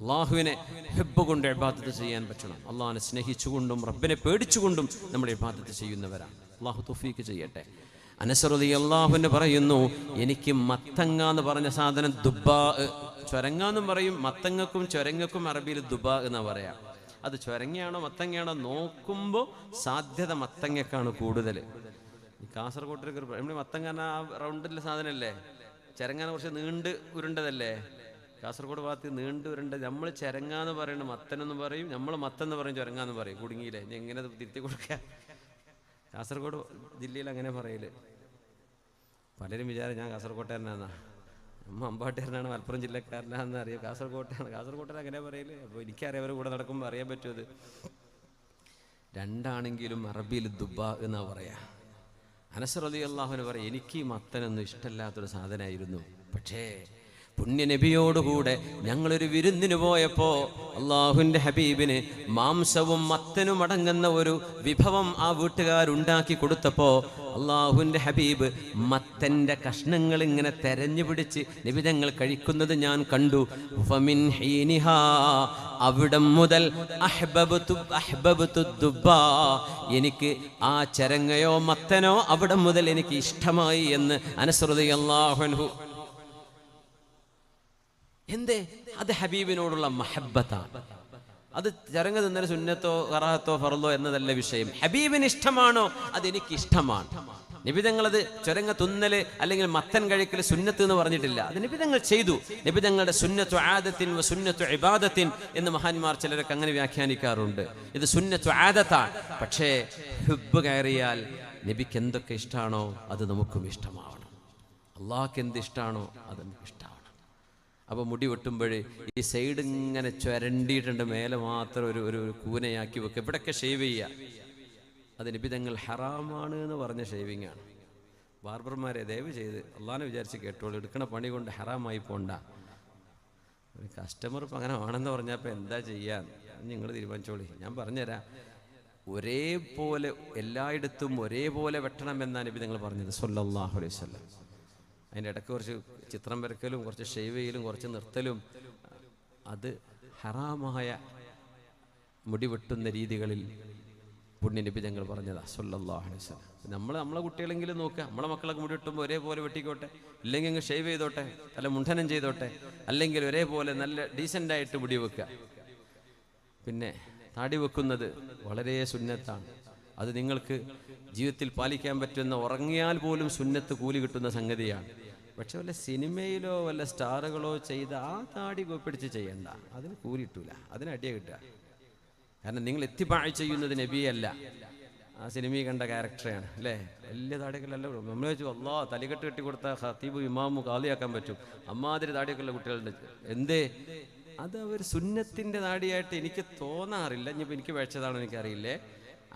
അള്ളാഹുവിനെ ഹുബ്ബ് കൊണ്ട് ഇബാദത്ത് ചെയ്യാൻ പറ്റണം. അള്ളാഹിനെ സ്നേഹിച്ചുകൊണ്ടും റബ്ബിനെ പേടിച്ചുകൊണ്ടും നമ്മൾ ഇബാദത്ത് ചെയ്യുന്നവരാണ്. അള്ളാഹു തൗഫീഖ് ചെയ്യട്ടെ. അനസ് റളിയല്ലാഹു അൻഹു പറയുന്നു, എനിക്ക് മത്തങ്ങ എന്ന് പറഞ്ഞ സാധനം ദുബാ, ചൊരങ്ങാന്നും പറയും. മത്തങ്ങക്കും ചൊരങ്ങക്കും അറബിയിൽ ദുബാ എന്നാ പറയാം. അത് ചൊരങ്ങയാണോ മത്തങ്ങയാണോ നോക്കുമ്പോൾ സാധ്യത മത്തങ്ങക്കാണ് കൂടുതൽ. ഈ കാസർഗോട്ടിലേക്ക് നമ്മൾ മത്തങ്ങ ആ റൗണ്ടിലെ സാധനമല്ലേ, ചരങ്ങാനെ കുറച്ച് നീണ്ട് ഉരുണ്ടതല്ലേ. കാസർഗോഡ് ഭാഗത്ത് നീണ്ട് ഉരുണ്ട, നമ്മൾ ചരങ്ങാന്ന് പറയുന്നത് മത്തനെന്ന് പറയും, നമ്മൾ മത്തെന്ന് പറയും, ചൊരങ്ങാന്ന് പറയും. കുടുങ്ങിയില്ലേ, ഇനി എങ്ങനെ തിരുത്തി കൊടുക്കുക? കാസർഗോഡ് ജില്ലയിൽ അങ്ങനെ പറയല്. പലരും വിചാരം ഞാൻ കാസർഗോട്ടുകാരനാന്നാ, അമ്പാട്ടുകാരനാണ്, മലപ്പുറം ജില്ലക്കാരനാണെന്ന് അറിയാം. കാസർഗോട്ടുകാർ അങ്ങനെ പറയല്. അപ്പോൾ എനിക്കറിയാം, അവരുടെ കൂടെ നടക്കുമ്പോൾ അറിയാൻ പറ്റുമത്. രണ്ടാണെങ്കിലും അറബിയിൽ ദുബാ എന്നാ പറയാ. അനസ് റളിയല്ലാഹു അൻഹു പറയും, എനിക്ക് മത്തനൊന്നും ഇഷ്ടമല്ലാത്തൊരു സാധനമായിരുന്നു. പക്ഷേ പുണ്യ നബിയോടുകൂടെ ഞങ്ങളൊരു വിരുന്നിന് പോയപ്പോൾ അള്ളാഹുവിൻ്റെ ഹബീബിന് മാംസവും മത്തനും അടങ്ങുന്ന ഒരു വിഭവം ആ വീട്ടുകാരുണ്ടാക്കി കൊടുത്തപ്പോൾ അള്ളാഹുവിൻ്റെ ഹബീബ് മത്തൻ്റെ കഷ്ണങ്ങൾ ഇങ്ങനെ തെരഞ്ഞു പിടിച്ച് നബിതങ്ങൾ കഴിക്കുന്നത് ഞാൻ കണ്ടു. ഫമിൻ ഹീനിഹാ, അവിടം മുതൽ അഹ്ബബ്തു ദുബ്ബാ, എനിക്ക് ആ ചരങ്ങയോ മത്തനോ അവിടം മുതൽ എനിക്ക് ഇഷ്ടമായി എന്ന് അനസ് റളിയല്ലാഹു അൻഹു. എന്തേ? അത് ഹബീബിനോടുള്ള മഹബ്ബത്താണ്. അത് ചരങ്ങ തിന്നൽ സുന്നത്തോ ഖറാഅത്തോ ഫർളോ എന്നതല്ല വിഷയം. ഹബീബിന് ഇഷ്ടമാണോ അതെനിക്ക് ഇഷ്ടമാണ്. നബിതങ്ങളത് ചുരങ്ങ തുന്നല് അല്ലെങ്കിൽ മത്തൻ കഴിക്കൽ സുന്നത്ത് എന്ന് പറഞ്ഞിട്ടില്ല. അത് നബിതങ്ങൾ ചെയ്തു. നബിതങ്ങളുടെ സുന്നത്തു ആദത്തിൻ വ സുന്നത്തു ഇബാദത്തിൻ എന്ന് മഹാന്മാർ ചിലരൊക്കെ അങ്ങനെ വ്യാഖ്യാനിക്കാറുണ്ട്. ഇത് സുന്നത്തു ആദത്താണ്. പക്ഷേ ഹുബ്ബ് കയറിയാൽ നബിക്ക് എന്തൊക്കെ ഇഷ്ടമാണോ അത് നമുക്കും ഇഷ്ടമാവണം. അള്ളാഹ്ക്ക് എന്ത് ഇഷ്ടമാണോ അത് നമുക്ക് ഇഷ്ടമാവണം. അപ്പോൾ മുടി വെട്ടുമ്പോൾ ഈ സൈഡ് ഇങ്ങനെ ചുരണ്ടിയിട്ടുണ്ട്, മേലെ മാത്രം ഒരു കൂനയാക്കി വെക്കുക. ഇവിടെയൊക്കെ ഷേവ് ചെയ്യുക. അത് നബിതങ്ങൾ ഹറാമാണ് എന്ന് പറഞ്ഞ ഷേവിങ്ങാണ്. ബാർബർമാരെ ദയവ് ചെയ്ത് അള്ളാഹിനെ വിചാരിച്ച് കേട്ടോളൂ, എടുക്കണ പണി കൊണ്ട് ഹറാമായി പോണ്ട. ഒരു കസ്റ്റമർ ഇപ്പം അങ്ങനെ ആണെന്ന് പറഞ്ഞപ്പോൾ എന്താ ചെയ്യാൻ നിങ്ങൾ തീരുമാനിച്ചോളി. ഞാൻ പറഞ്ഞുതരാം. ഒരേപോലെ എല്ലായിടത്തും ഒരേപോലെ വെട്ടണമെന്നാണ് നബിതങ്ങൾ പറഞ്ഞത് സല്ലല്ലാഹു അലൈഹി വസല്ലം. അതിൻ്റെ ഇടയ്ക്ക് കുറച്ച് ചിത്രം വരക്കലും കുറച്ച് ഷേവ് ചെയ്യലും കുറച്ച് നിർത്തലും അത് ഹറാമായ മുടി വെട്ടുന്ന രീതികളിൽ പുണ്യ നബി തങ്ങൾ പറഞ്ഞതാ സല്ലല്ലാഹു അലൈഹി വസല്ലം. നമ്മളെ കുട്ടികളെങ്കിലും നോക്കുക, നമ്മളെ മക്കളൊക്കെ മുടി വെട്ടുമ്പോൾ ഒരേപോലെ വെട്ടിക്കോട്ടെ, ഇല്ലെങ്കിൽ അങ്ങ് ഷേവ് ചെയ്തോട്ടെ, അല്ല മുണ്ഡനം ചെയ്തോട്ടെ, അല്ലെങ്കിൽ ഒരേപോലെ നല്ല ഡീസൻ്റായിട്ട് മുടി വെക്കുക. പിന്നെ താടി വെക്കുന്നത് വളരെ സുന്നത്താണ്. അത് നിങ്ങൾക്ക് ജീവിതത്തിൽ പാലിക്കാൻ പറ്റുന്ന, ഉറങ്ങിയാൽ പോലും സുന്നത്ത് കൂലി കിട്ടുന്ന സംഗതിയാണ്. പക്ഷെ വല്ല സിനിമയിലോ വല്ല സ്റ്റാറുകളോ ചെയ്ത ആ താടി പിടിച്ച് ചെയ്യണ്ട, അതിന് കൂലി കിട്ടൂല, അതിന് അടിയ കിട്ടുക. കാരണം നിങ്ങൾ എത്തിപ്പാഴ് ചെയ്യുന്നത് നബിയല്ല, ആ സിനിമയിൽ കണ്ട ക്യാരക്ടറാണ് അല്ലേ. വലിയ താടിയൊക്കെയല്ല. നമ്മൾ വെച്ചു അള്ളാ തലികെട്ട് കെട്ടി കൊടുത്താൽ ഖത്തീബ് ഇമാമു കാളിയാക്കാൻ പറ്റും. അമ്മാതിരി താടിയൊക്കെയുള്ള കുട്ടികളുണ്ട്. എന്തേ? അത് അവർ സുന്നത്തിൻ്റെ താടിയായിട്ട് എനിക്ക് തോന്നാറില്ല. ഇനിയിപ്പോൾ എനിക്ക് വെച്ചതാണോ എനിക്കറിയില്ലേ.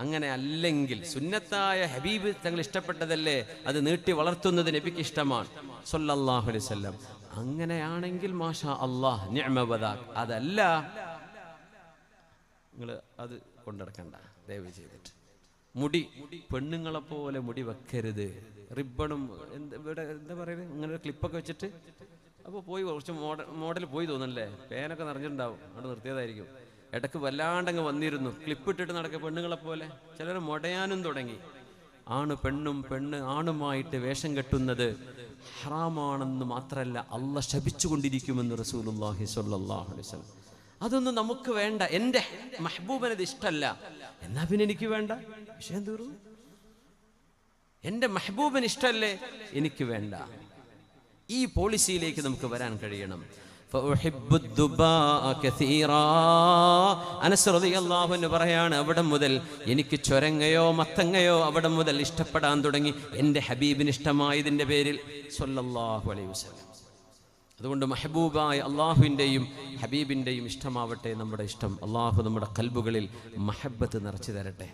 അങ്ങനെ അല്ലെങ്കിൽ സുന്നത്തായ ഹബീബ് തങ്ങൾ ഇഷ്ടപ്പെട്ടതല്ലേ, അത് നീട്ടി വളർത്തുന്നത് നബിക്ക് ഇഷ്ടമാണ് സല്ലല്ലാഹു അലൈഹി വസല്ലം. അങ്ങനെയാണെങ്കിൽ മാഷാ അല്ലാഹ് നിഅമ വദാക്. അതല്ല, നിങ്ങൾ അത് കൊണ്ടിടക്കണ്ട ദയവ് ചെയ്തിട്ട്. മുടി പെണ്ണുങ്ങളെ പോലെ മുടി വെക്കരുത്, റിബണും ഇവിടെ എന്താ പറയുന്നത്, ഇങ്ങനെ ഒരു ക്ലിപ്പൊക്കെ വെച്ചിട്ട്. അപ്പോൾ പോയി കുറച്ച് മോഡൽ പോയി തോന്നല്ലേ, പേനൊക്കെ നിറഞ്ഞിട്ടുണ്ടാവും, അവിടെ നിർത്തിയതായിരിക്കും. ഇടയ്ക്ക് വല്ലാണ്ടങ്ങ് വന്നിരുന്നു, ക്ലിപ്പിട്ടിട്ട് നടക്കുക പെണ്ണുങ്ങളെ പോലെ. ചിലർ മുടയാനും തുടങ്ങി. പെണ്ണ് ആണുമായിട്ട് വേഷം കെട്ടുന്നത് ഹറാമാണെന്ന് മാത്രമല്ല, അള്ളാഹ് ശപിച്ചുകൊണ്ടിരിക്കുമെന്ന് റസൂലുള്ളാഹി സ്വല്ലല്ലാഹു അലൈഹി വസല്ലം. അതൊന്നും നമുക്ക് വേണ്ട. എൻ്റെ മെഹബൂബിനത് ഇഷ്ടമല്ല, എന്നാ പിന്നെ എനിക്ക് വേണ്ട, വിഷയം തീർന്നു. എൻ്റെ മെഹബൂബിന് ഇഷ്ടമല്ലേ, എനിക്ക് വേണ്ട. ഈ പോളിസിയിലേക്ക് നമുക്ക് വരാൻ കഴിയണം. അനസ് റളിയല്ലാഹു അൻഹു പറയാണ്, അവിടെ മുതൽ എനിക്ക് ചൊരങ്ങയോ മത്തങ്ങയോ അവിടെ മുതൽ ഇഷ്ടപ്പെടാൻ തുടങ്ങി, എൻ്റെ ഹബീബിന് ഇഷ്ടമായതിൻ്റെ പേരിൽ സ്വല്ലല്ലാഹു അലൈഹി വസല്ലം. അതുകൊണ്ട് മെഹബൂബായ അള്ളാഹുവിൻ്റെയും ഹബീബിൻ്റെയും ഇഷ്ടമാവട്ടെ നമ്മുടെ ഇഷ്ടം. അള്ളാഹു നമ്മുടെ ഖൽബുകളിൽ മഹബ്ബത്ത് നിറച്ചു തരട്ടെ.